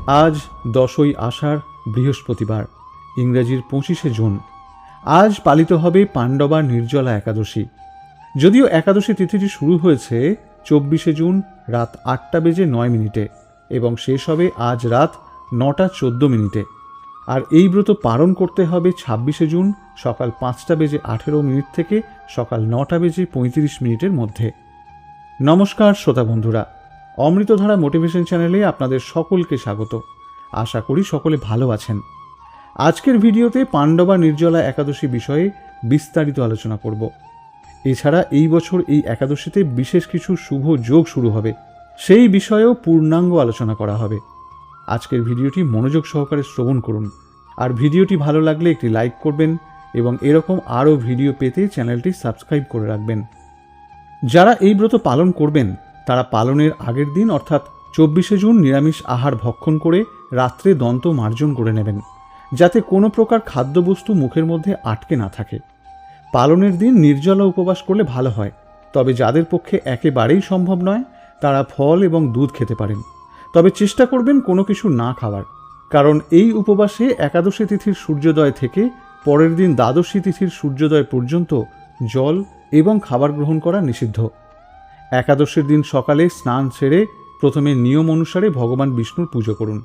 আজ 10ই আষাঢ় বৃহস্পতিবার, ইংরেজির 25শে জুন। আজ পালিত হবে পাণ্ডবা নির্জলা একাদশী। যদিও একাদশী তিথিটি শুরু হয়েছে 24শে জুন রাত 8:09 এবং শেষ হবে আজ রাত 9:14। আর এই ব্রত পালন করতে হবে 26শে জুন সকাল 5:18 থেকে সকাল 9:35 মধ্যে। নমস্কার শ্রোতা বন্ধুরা, অমৃতধারা মোটিভেশন চ্যানেলে আপনাদের সকলকে স্বাগত। আশা করি সকলে ভালো আছেন। আজকের ভিডিওতে পাণ্ডবা নির্জলা একাদশী বিষয়ে বিস্তারিত আলোচনা করব। এছাড়া এই বছর এই একাদশীতে বিশেষ কিছু শুভ যোগ শুরু হবে, সেই বিষয়েও পূর্ণাঙ্গ আলোচনা করা হবে। আজকের ভিডিওটি মনোযোগ সহকারে শ্রবণ করুন, আর ভিডিওটি ভালো লাগলে একটি লাইক করবেন এবং এরকম আরও ভিডিও পেতে চ্যানেলটি সাবস্ক্রাইব করে রাখবেন। যারা এই ব্রত পালন করবেন তারা পালনের আগের দিন অর্থাৎ 24শে জুন নিরামিষ আহার ভক্ষণ করে রাত্রে দন্ত মার্জন করে নেবেন, যাতে কোনো প্রকার খাদ্যবস্তু মুখের মধ্যে আটকে না থাকে। পালনের দিন নির্জলা উপবাস করলে ভালো হয়, তবে যাদের পক্ষে একেবারেই সম্ভব নয় তারা ফল এবং দুধ খেতে পারেন। তবে চেষ্টা করবেন কোনো কিছু না খাওয়ার, কারণ এই উপবাসে একাদশী তিথির সূর্যোদয় থেকে পরের দিন দ্বাদশী তিথির সূর্যোদয় পর্যন্ত জল এবং খাবার গ্রহণ করা নিষিদ্ধ। একাদশীর দিন সকালে স্নান সেরে প্রথমে নিয়ম অনুসারে ভগবান বিষ্ণুর পুজো করুন।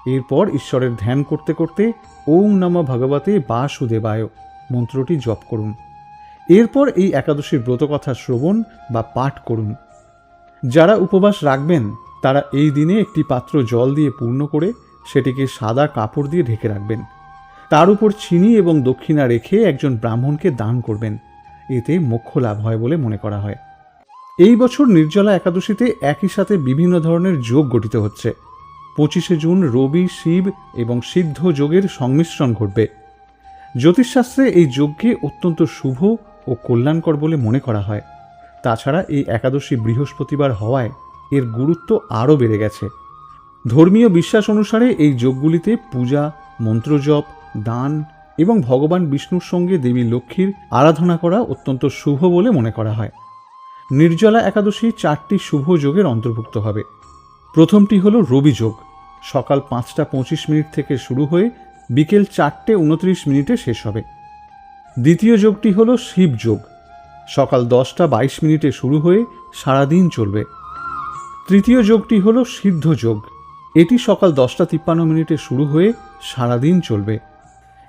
এরপর ঈশ্বরের ধ্যান করতে করতে ওম নমঃ ভগবতে বাসুদেবায় মন্ত্রটি জপ করুন। এরপর এই একাদশীর ব্রতকথা শ্রবণ বা পাঠ করুন। যারা উপবাস রাখবেন তারা এই দিনে একটি পাত্র জল দিয়ে পূর্ণ করে সেটিকে সাদা কাপড় দিয়ে ঢেকে রাখবেন। তার উপর চিনি এবং দক্ষিণা রেখে একজন ব্রাহ্মণকে দান করবেন। এতে মোক্ষ লাভ হয় বলে মনে করা হয়। এই বছর নির্জলা একাদশীতে একই সাথে বিভিন্ন ধরনের যোগ গঠিত হচ্ছে। 25শে জুন রবি, শিব এবং সিদ্ধ যোগের সংমিশ্রণ ঘটবে। জ্যোতিষশাস্ত্রে এই যোগকে অত্যন্ত শুভ ও কল্যাণকর বলে মনে করা হয়। তাছাড়া এই একাদশী বৃহস্পতিবার হওয়ায় এর গুরুত্ব আরও বেড়ে গেছে। ধর্মীয় বিশ্বাস অনুসারে এই যোগগুলিতে পূজা, মন্ত্রজপ, দান এবং ভগবান বিষ্ণুর সঙ্গে দেবী লক্ষ্মীর আরাধনা করা অত্যন্ত শুভ বলে মনে করা হয়। নির্জলা একাদশী 4টি শুভ যোগের অন্তর্ভুক্ত হবে। প্রথমটি হল রবি যোগ, সকাল 5:25 থেকে শুরু হয়ে বিকেল 4:29 শেষ হবে। দ্বিতীয় যোগটি হল শিব যোগ, সকাল 10:22 শুরু হয়ে সারাদিন চলবে। তৃতীয় যোগটি হল সিদ্ধ যোগ, এটি সকাল 10:53 শুরু হয়ে সারাদিন চলবে।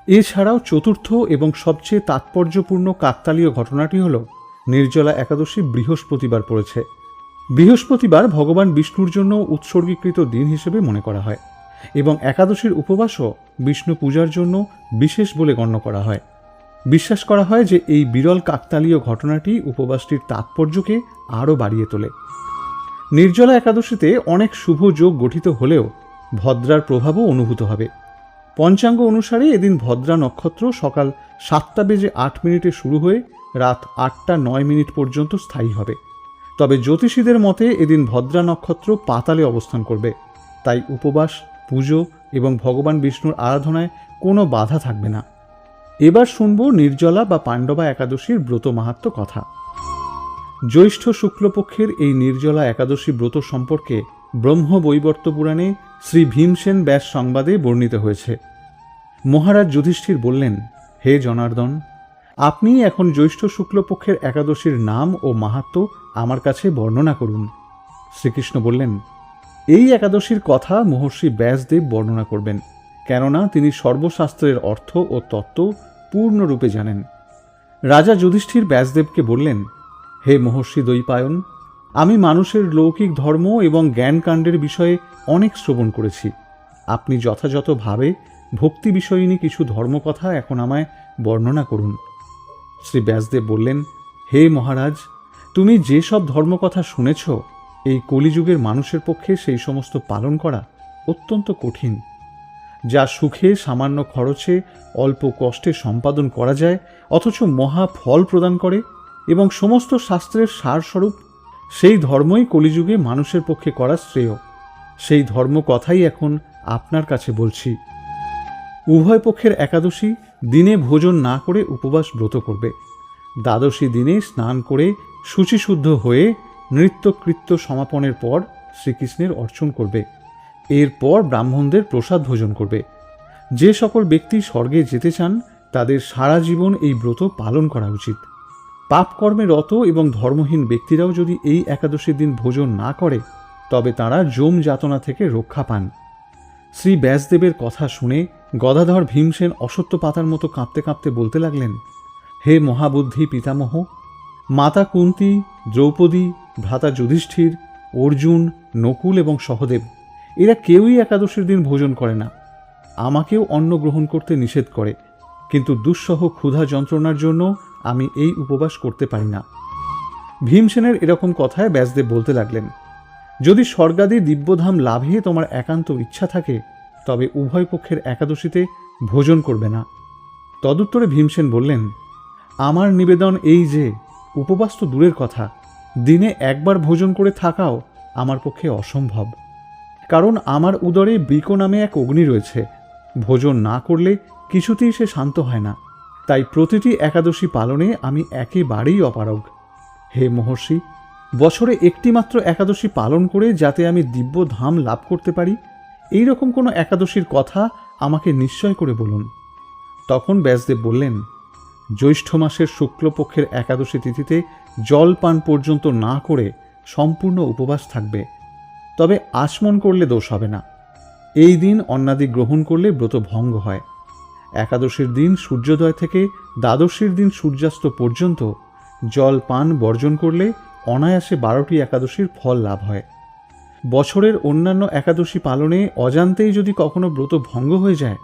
এছাড়াও চতুর্থ এবং সবচেয়ে তাৎপর্যপূর্ণ কাকতালীয় ঘটনাটি হল নির্জলা একাদশী বৃহস্পতিবার পড়েছে। বৃহস্পতিবার ভগবান বিষ্ণুর জন্য উৎসর্গীকৃত দিন হিসেবে মনে করা হয় এবং একাদশীর উপবাসও বিষ্ণু পূজার জন্য বিশেষ বলে গণ্য করা হয়। বিশ্বাস করা হয় যে এই বিরল কাকতালীয় ঘটনাটি উপবাসটির তাৎপর্যকে আরও বাড়িয়ে তোলে। নির্জলা একাদশীতে অনেক শুভ যোগ গঠিত হলেও ভদ্রার প্রভাবও অনুভূত হবে। পঞ্চাঙ্গ অনুসারে এদিন ভদ্রা নক্ষত্র সকাল 7:08 শুরু হয়ে রাত 8:09 পর্যন্ত স্থায়ী হবে। তবে জ্যোতিষীদের মতে এদিন ভদ্রা নক্ষত্র পাতালে অবস্থান করবে, তাই উপবাস, পুজো এবং ভগবান বিষ্ণুর আরাধনায় কোনো বাধা থাকবে না। এবার শুনব নির্জলা বা পাণ্ডবা একাদশীর ব্রত মাহাত্ম্য কথা। জ্যৈষ্ঠ শুক্লপক্ষের এই নির্জলা একাদশী ব্রত সম্পর্কে ব্রহ্মবৈবর্ত পুরাণে শ্রী ভীমসেন ব্যাস সংবাদে বর্ণিত হয়েছে। মহারাজ যুধিষ্ঠির বললেন, হে জনার্দন, আপনি এখন জ্যৈষ্ঠ শুক্লপক্ষের একাদশীর নাম ও মাহাত্ম্য আমার কাছে বর্ণনা করুন। শ্রীকৃষ্ণ বললেন, এই একাদশীর কথা মহর্ষি ব্যাসদেব বর্ণনা করবেন, কেননা তিনি সর্বশাস্ত্রের অর্থ ও তত্ত্ব পূর্ণরূপে জানেন। রাজা যুধিষ্ঠির ব্যাসদেবকে বললেন, হে মহর্ষি দ্বৈপায়ন, আমি মানুষের লৌকিক ধর্ম এবং জ্ঞানকাণ্ডের বিষয়ে অনেক শ্রবণ করেছি। আপনি যথাযথভাবে ভক্তি বিষয়িনী কিছু ধর্মকথা এখন আমায় বর্ণনা করুন। শ্রী ব্যাসদেব বললেন, হে মহারাজ, তুমি যেসব ধর্মকথা শুনেছ, এই কলিযুগের মানুষের পক্ষে সেই সমস্ত পালন করা অত্যন্ত কঠিন। যা সুখে সামান্য খরচে অল্প কষ্টে সম্পাদন করা যায় অথচ মহা ফল প্রদান করে এবং সমস্ত শাস্ত্রের সারস্বরূপ, সেই ধর্মই কলিযুগে মানুষের পক্ষে করা শ্রেয়। সেই ধর্ম কথাই এখন আপনার কাছে বলছি। উভয় পক্ষের একাদশী দিনে ভোজন না করে উপবাস ব্রত করবে। দ্বাদশী দিনে স্নান করে শুচিশুদ্ধ হয়ে নৃত্যকৃত্য সমাপনের পর শ্রীকৃষ্ণের অর্চন করবে। এরপর ব্রাহ্মণদের প্রসাদ ভোজন করবে। যে সকল ব্যক্তি স্বর্গে যেতে চান তাদের সারা জীবন এই ব্রত পালন করা উচিত। পাপকর্মে রত এবং ধর্মহীন ব্যক্তিরাও যদি এই একাদশীর দিন ভোজন না করে তবে তারা যম যাতনা থেকে রক্ষা পান। শ্রী ব্যাসদেবের কথা শুনে গদাধর ভীমসেন অশ্বত্থ পাতার মতো কাঁপতে কাঁপতে বলতে লাগলেন, হে মহাবুদ্ধি পিতামহ, মাতা কুন্তী, দ্রৌপদী, ভ্রাতা যুধিষ্ঠির, অর্জুন, নকুল এবং সহদেব এরা কেউই একাদশীর দিন ভোজন করে না। আমাকেও অন্ন গ্রহণ করতে নিষেধ করে, কিন্তু দুঃসহ ক্ষুধা যন্ত্রণার জন্য আমি এই উপবাস করতে পারি না। ভীমসেনের এরকম কথায় ব্যাসদেব বলতে লাগলেন, যদি স্বর্গাদি দিব্যধাম লাভে তোমার একান্ত ইচ্ছা থাকে তবে উভয় পক্ষের একাদশীতে ভোজন করবে না। তদুত্তরে ভীমসেন বললেন, আমার নিবেদন এই যে উপবাস তো দূরের কথা, দিনে একবার ভোজন করে থাকাও আমার পক্ষে অসম্ভব। কারণ আমার উদরে বৃক নামে এক অগ্নি রয়েছে, ভোজন না করলে কিছুতেই সে শান্ত হয় না। তাই প্রতিটি একাদশী পালনে আমি একেবারেই অপারগ। হে মহর্ষি, বছরে একটি মাত্র একাদশী পালন করে যাতে আমি দিব্য ধাম লাভ করতে পারি, এই রকম কোনো একাদশীর কথা আমাকে নিশ্চয় করে বলুন। তখন ব্যাসদেব বললেন, জ্যৈষ্ঠ মাসের শুক্লপক্ষের একাদশী তিথিতে জল পান পর্যন্ত না করে সম্পূর্ণ উপবাস থাকবে, তবে আচমন করলে দোষ হবে না। এই দিন অন্নাদি গ্রহণ করলে ব্রত ভঙ্গ হয়। একাদশীর দিন সূর্যোদয় থেকে দ্বাদশীর দিন সূর্যাস্ত পর্যন্ত জল পান বর্জন করলে অনায়াসে 12টি একাদশীর ফল লাভ হয়। বছরের অন্যান্য একাদশী পালনে অজান্তেই যদি কখনো ব্রত ভঙ্গ হয়ে যায়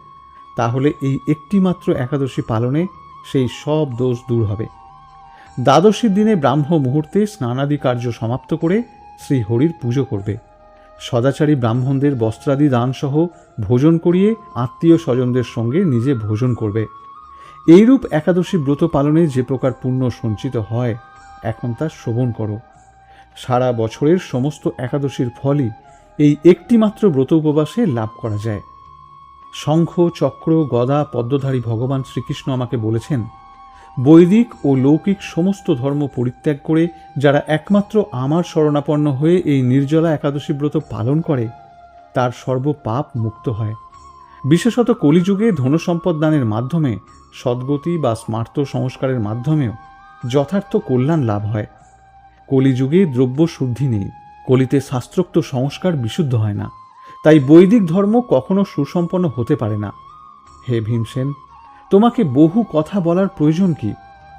তাহলে এই একটি মাত্র একাদশী পালনে সেই সব দোষ দূর হবে। দ্বাদশীর দিনে ব্রাহ্ম মুহূর্তে স্নানাদি কার্য সমাপ্ত করে শ্রীহরির পুজো করবে। সদাচারী ব্রাহ্মণদের বস্ত্রাদি দানসহ ভোজন করিয়ে আত্মীয় স্বজনদের সঙ্গে নিজে ভোজন করবে। এইরূপ একাদশী ব্রত পালনে যে প্রকার পুণ্য সঞ্চিত হয় এখন তা শ্রবণ করো। সারা বছরের সমস্ত একাদশীর ফলই এই একটি মাত্র ব্রত উপবাসে লাভ করা যায়। শঙ্খ, চক্র, গদা, পদ্মধারী ভগবান শ্রীকৃষ্ণ আমাকে বলেছেন, বৈদিক ও লৌকিক সমস্ত ধর্ম পরিত্যাগ করে যারা একমাত্র আমার শরণাপন্ন হয়ে এই নির্জলা একাদশী ব্রত পালন করে তার সর্বপাপ মুক্ত হয়। বিশেষত কলিযুগে ধনসম্পদ দানের মাধ্যমে, সদ্গতি বা স্মার্ত সংস্কারের মাধ্যমেও যথার্থ কল্যাণ লাভ হয়। কলিযুগে দ্রব্য শুদ্ধি নেই, কলিতে শাস্ত্রোক্ত সংস্কার বিশুদ্ধ হয় না, তাই বৈদিক ধর্ম কখনো সুসম্পন্ন হতে পারে না। হে ভীমসেন, তোমাকে বহু কথা বলার প্রয়োজন কি?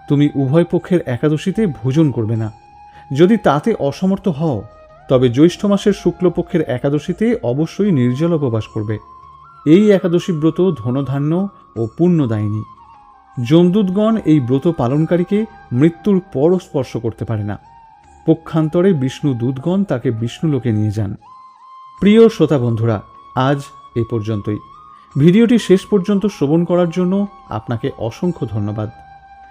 তুমি উভয় পক্ষের একাদশীতে ভোজন করবে না। যদি তাতে অসমর্থ হও তবে জ্যৈষ্ঠ মাসের শুক্লপক্ষের একাদশীতে অবশ্যই নির্জল উপবাস করবে। এই একাদশী ব্রত ধনধান্য ও পুণ্যদায়িনী। যমদূতগণ এই ব্রত পালনকারীকে মৃত্যুর পরও স্পর্শ করতে পারে না। পক্ষান্তরে বিষ্ণু দূতগণ তাকে বিষ্ণুলোকে নিয়ে যান। প্রিয় শ্রোতা বন্ধুরা, আজ এই পর্যন্তই। ভিডিওটি শেষ পর্যন্ত শ্রবণ করার জন্য আপনাকে অসংখ্য ধন্যবাদ।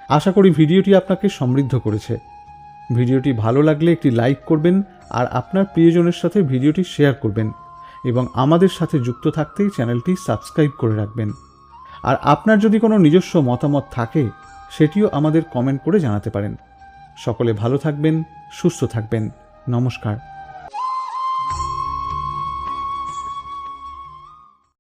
আশা করি ভিডিওটি আপনাকে সমৃদ্ধ করেছে। ভিডিওটি ভালো লাগলে একটি লাইক করবেন আর আপনার প্রিয়জনের সাথে ভিডিওটি শেয়ার করবেন এবং আমাদের সাথে যুক্ত থাকতেই চ্যানেলটি সাবস্ক্রাইব করে রাখবেন। আর আপনার যদি কোনো নিজস্ব মতামত থাকে সেটিও আমাদের কমেন্ট করে জানাতে পারেন। সকলে ভালো থাকবেন, সুস্থ থাকবেন। নমস্কার।